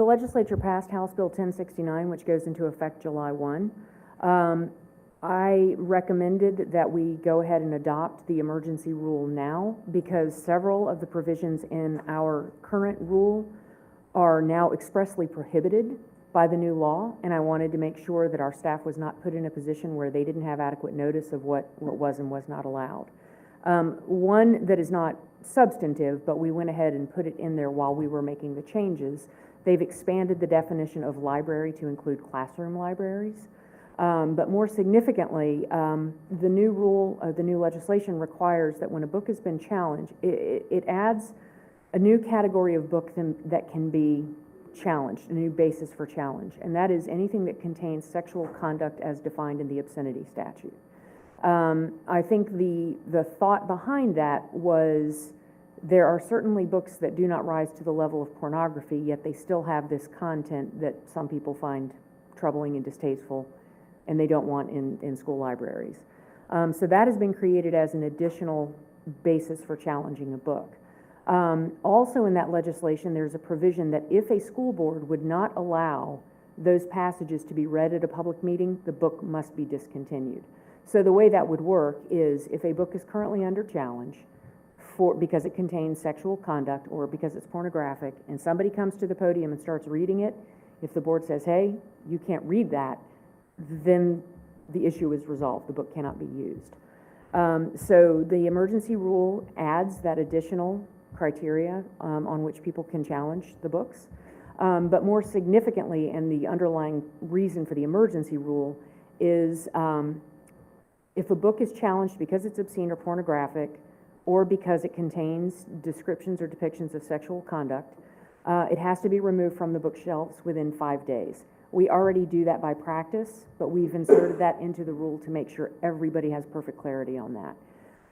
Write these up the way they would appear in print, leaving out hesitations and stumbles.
The legislature passed House Bill 1069, which goes into effect July 1. I recommended that we go ahead and adopt the emergency rule now because several of the provisions in our current rule are now expressly prohibited by the new law, and I wanted to make sure that our staff was not put in a position where they didn't have adequate notice of what was and was not allowed. One that is not substantive, but we went ahead and put it in there while we were making the changes. They've expanded the definition of library to include classroom libraries. But more significantly, the new rule, the new legislation requires that when a book has been challenged, it adds a new category of book that can be challenged, a new basis for challenge, and that is anything that contains sexual conduct as defined in the obscenity statute. I think the thought behind that was there are certainly books that do not rise to the level of pornography, yet they still have this content that some people find troubling and distasteful, and they don't want in school libraries. So that has been created as an additional basis for challenging a book. Also in that legislation, there's a provision that if a school board would not allow those passages to be read at a public meeting, the book must be discontinued. So the way that would work is if a book is currently under challenge because it contains sexual conduct or because it's pornographic, and somebody comes to the podium and starts reading it, if the board says, hey, you can't read that, then the issue is resolved. The book cannot be used. So the emergency rule adds that additional criteria on which people can challenge the books. But more significantly, and the underlying reason for the emergency rule is if a book is challenged because it's obscene or pornographic or because it contains descriptions or depictions of sexual conduct, it has to be removed from the bookshelves within 5 days. We already do that by practice, but we've inserted that into the rule to make sure everybody has perfect clarity on that.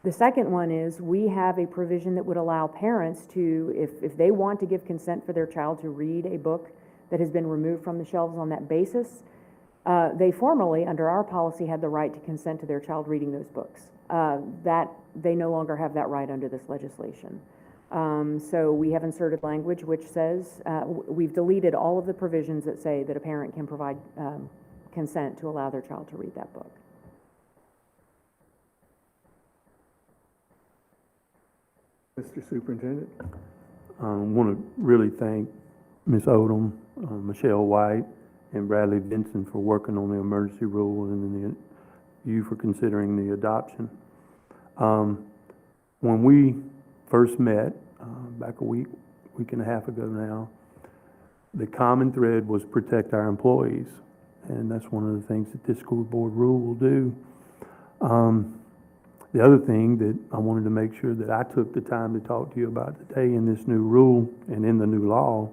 The second one is we have a provision that would allow parents to, if they want to give consent for their child to read a book that has been removed from the shelves on that basis, they formally, under our policy, had the right to consent to their child reading those books. That they no longer have that right under this legislation. So we have inserted language which says, we've deleted all of the provisions that say that a parent can provide consent to allow their child to read that book. Mr. Superintendent. I want to really thank Ms. Odom, Michelle White, and Bradley Benson for working on the emergency rule, and you for considering the adoption. When we first met, back a week and a half ago now, the common thread was protect our employees, and that's one of the things that this school board rule will do. The other thing that I wanted to make sure that I took the time to talk to you about today in this new rule and in the new law,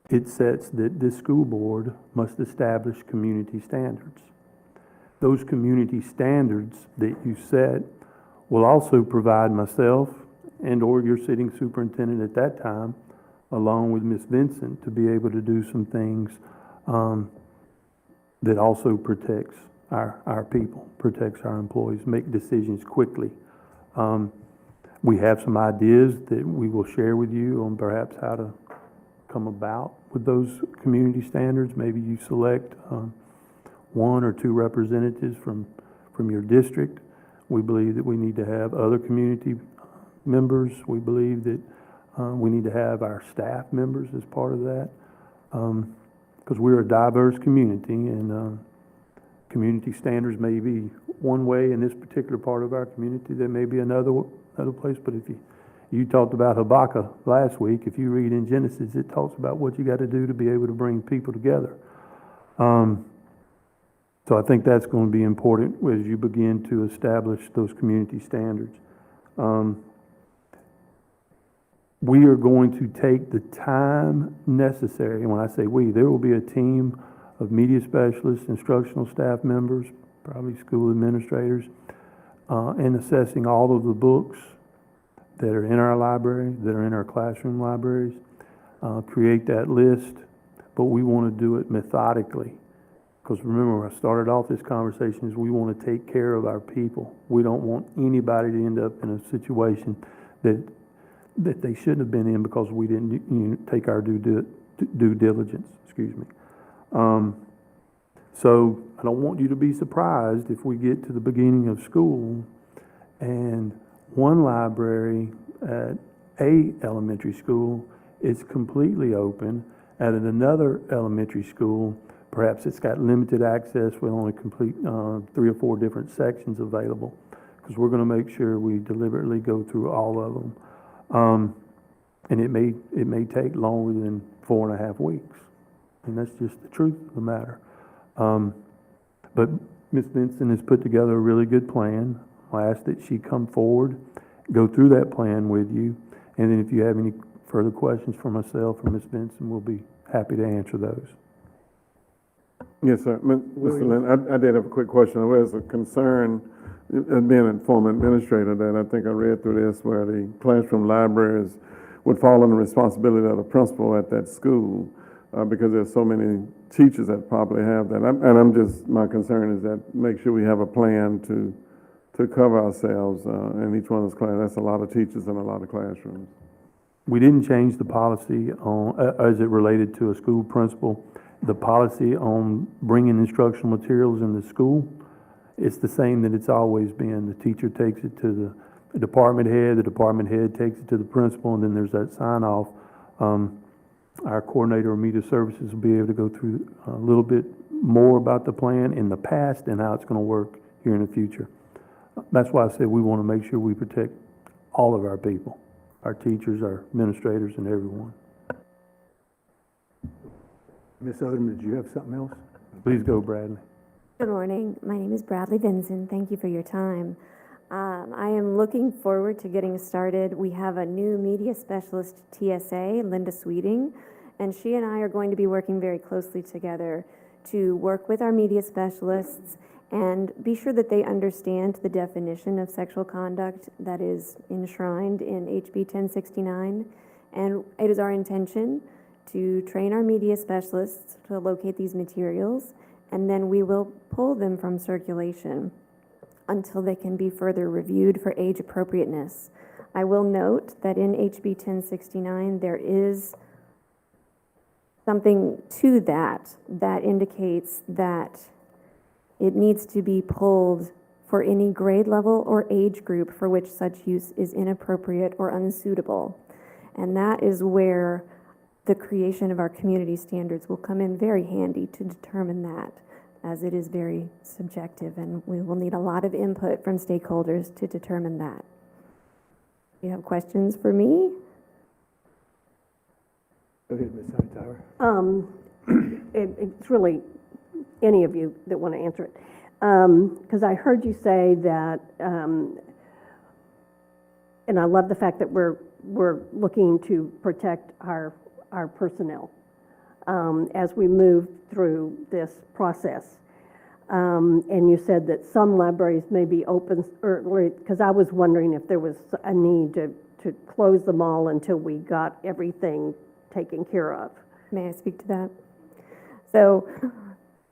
it sets that this school board must establish community standards. Those community standards that you set will also provide myself and or your sitting superintendent at that time, along with Ms. Vincent, to be able to do some things that also protects our people, protects our employees, make decisions quickly. We have some ideas that we will share with you on perhaps how to come about with those community standards. Maybe you select one or two representatives from your district. We believe that we need to have other community members. We believe that we need to have our staff members as part of that, because we're a diverse community, and community standards may be one way in this particular part of our community. There may be another place, but if you talked about Habakkuk last week, if you read in Genesis, it talks about what you got to do to be able to bring people together. So I think that's going to be important as you begin to establish those community standards. We are going to take the time necessary, and when I say we, there will be a team of media specialists, instructional staff members, probably school administrators, and assessing all of the books that are in our library, that are in our classroom libraries, create that list, but we want to do it methodically. Because remember, I started off this conversation is we want to take care of our people. We don't want anybody to end up in a situation that that they shouldn't have been in because we didn't take our due diligence, excuse me. So I don't want you to be surprised if we get to the beginning of school and one library at a elementary school is completely open, and at another elementary school, perhaps it's got limited access with only complete 3 or 4 different sections available, because we're going to make sure we deliberately go through all of them. And it may take longer than 4.5 weeks, and that's just the truth of the matter. But Ms. Benson has put together a really good plan. I ask that she come forward, go through that plan with you, and then if you have any further questions for myself or Ms. Benson, we'll be happy to answer those. Yes, sir. Mr. Lynn, I did have a quick question. There was a concern, being a former administrator, that I think I read through this, where the classroom libraries would fall under the responsibility of the principal at that school, because there's so many teachers that probably have that. My concern is that make sure we have a plan to cover ourselves in each one of those classes. That's a lot of teachers in a lot of classrooms. We didn't change the policy on, as it related to a school principal. The policy on bringing instructional materials in the school, it's the same that it's always been. The teacher takes it to the department head takes it to the principal, and then there's that sign-off. Our coordinator of media services will be able to go through a little bit more about the plan in the past and how it's going to work here in the future. That's why I said we want to make sure we protect all of our people, our teachers, our administrators, and everyone. Ms. Oderman, did you have something else? Please go, Bradley. Good morning. My name is Bradley Benson. Thank you for your time. I am looking forward to getting started. We have a new media specialist, TSA, Linda Sweeting, and she and I are going to be working very closely together to work with our media specialists and be sure that they understand the definition of sexual conduct that is enshrined in HB 1069. And it is our intention to train our media specialists to locate these materials, and then we will pull them from circulation until they can be further reviewed for age appropriateness. I will note that in HB 1069, there is something to that indicates that it needs to be pulled for any grade level or age group for which such use is inappropriate or unsuitable. And that is where the creation of our community standards will come in very handy to determine that, as it is very subjective, and we will need a lot of input from stakeholders to determine that. Do you have questions for me? Go ahead, Ms. Hightower. It's really any of you that want to answer it. Because I heard you say that, and I love the fact that we're looking to protect our personnel as we move through this process. And you said that some libraries may be open early, because I was wondering if there was a need to close them all until we got everything taken care of. May I speak to that? So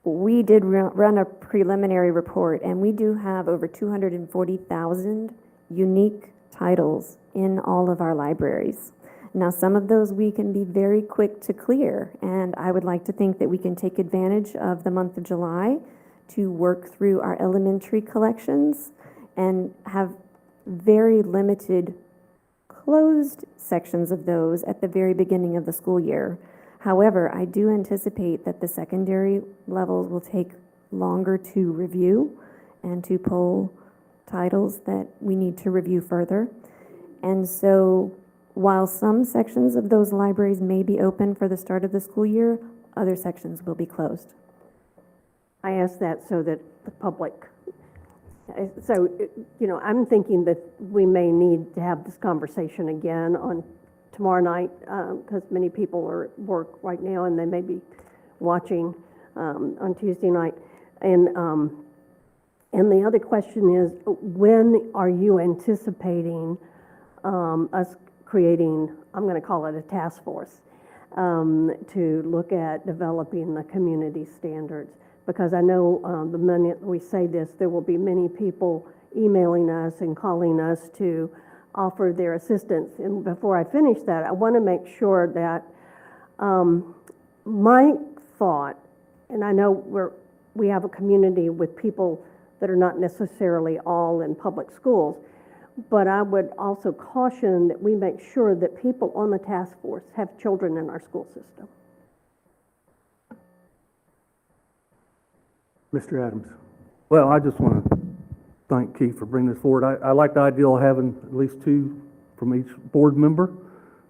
we did run a preliminary report, and we do have over 240,000 unique titles in all of our libraries. Now, some of those we can be very quick to clear, and I would like to think that we can take advantage of the month of July to work through our elementary collections and have very limited closed sections of those at the very beginning of the school year. However, I do anticipate that the secondary levels will take longer to review and to pull titles that we need to review further. And so while some sections of those libraries may be open for the start of the school year, other sections will be closed. I ask that so that the public, so, I'm thinking that we may need to have this conversation again on tomorrow night, because many people are at work right now and they may be watching on Tuesday night. And the other question is, when are you anticipating us creating, I'm going to call it a task force, to look at developing the community standards? Because I know the minute we say this, there will be many people emailing us and calling us to offer their assistance. And before I finish that, I want to make sure that my thought, and I know we have a community with people that are not necessarily all in public schools, but I would also caution that we make sure that people on the task force have children in our school system. Mr. Adams. Well, I just want to thank Keith for bringing this forward. I like the idea of having at least 2 from each board member.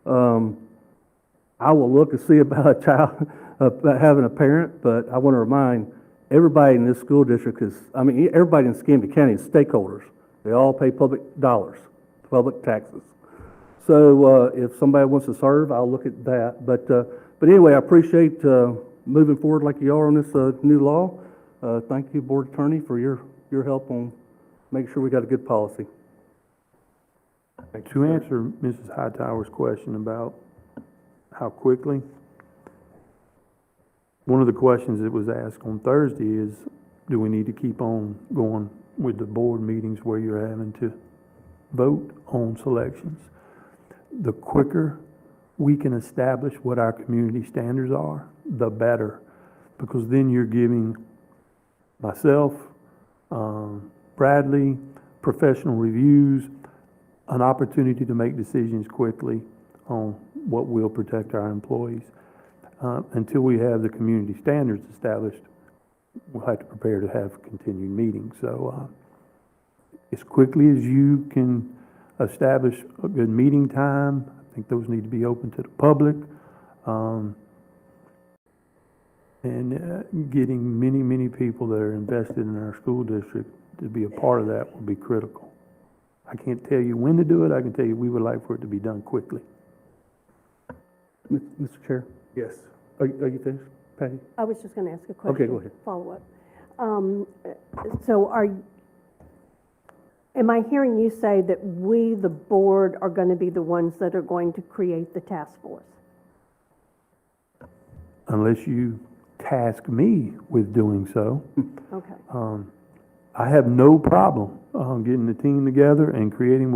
I will look and see about a child, about having a parent, but I want to remind everybody in this school district everybody in Escambia County is stakeholders. They all pay public dollars, public taxes. So if somebody wants to serve, I'll look at that. But anyway, I appreciate moving forward like you are on this new law. Thank you, Board Attorney, for your help on making sure we got a good policy. To answer Mrs. Hightower's question about how quickly, one of the questions that was asked on Thursday is, do we need to keep on going with the board meetings where you're having to vote on selections? The quicker we can establish what our community standards are, the better, because then you're giving myself, Bradley, professional reviews, an opportunity to make decisions quickly on what will protect our employees. Until we have the community standards established, we'll have to prepare to have continued meetings. So as quickly as you can establish a good meeting time, I think those need to be open to the public. And getting many people that are invested in our school district to be a part of that will be critical. I can't tell you when to do it. I can tell you we would like for it to be done quickly. Mr. Chair? Yes. Are you finished, Patty? I was just going to ask a question. Okay, go ahead. Follow up. So am I hearing you say that we, the board, are going to be the ones that are going to create the task force? Unless you task me with doing so. Okay. I have no problem getting the team together and creating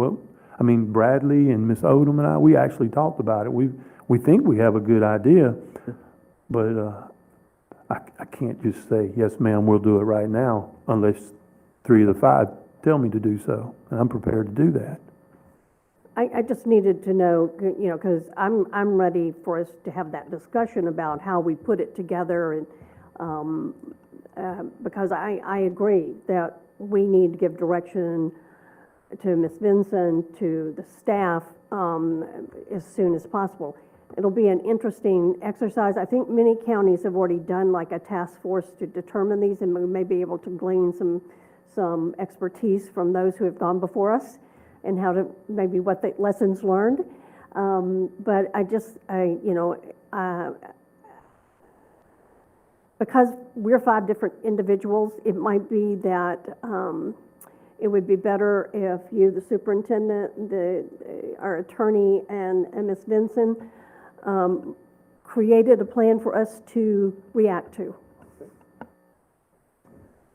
Bradley and Miss Odom and I, we actually talked about it. We think we have a good idea, but I can't just say, yes, ma'am, we'll do it right now, unless 3 of the 5 tell me to do so, and I'm prepared to do that. I just needed to know, because I'm ready for us to have that discussion about how we put it together, and because I agree that we need to give direction to Ms. Benson, to the staff, as soon as possible. It'll be an interesting exercise. I think many counties have already done like a task force to determine these, and we may be able to glean some expertise from those who have gone before us, and how to, maybe what the lessons learned. But because we're 5 different individuals, it might be that it would be better if you, the superintendent, our attorney, and Ms. Benson created a plan for us to react to.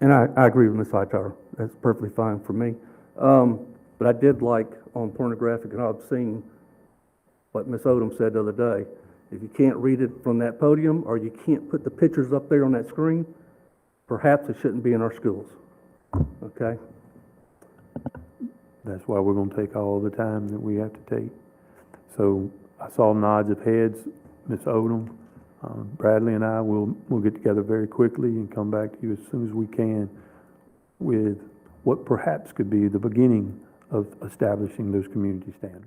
And I agree with Ms. Hightower. That's perfectly fine for me. But I did like on pornographic and obscene what Ms. Odom said the other day. If you can't read it from that podium, or you can't put the pictures up there on that screen, perhaps it shouldn't be in our schools. Okay? That's why we're going to take all the time that we have to take. So I saw nods of heads, Ms. Odom, Bradley and I will get together very quickly and come back to you as soon as we can with what perhaps could be the beginning of establishing those community standards.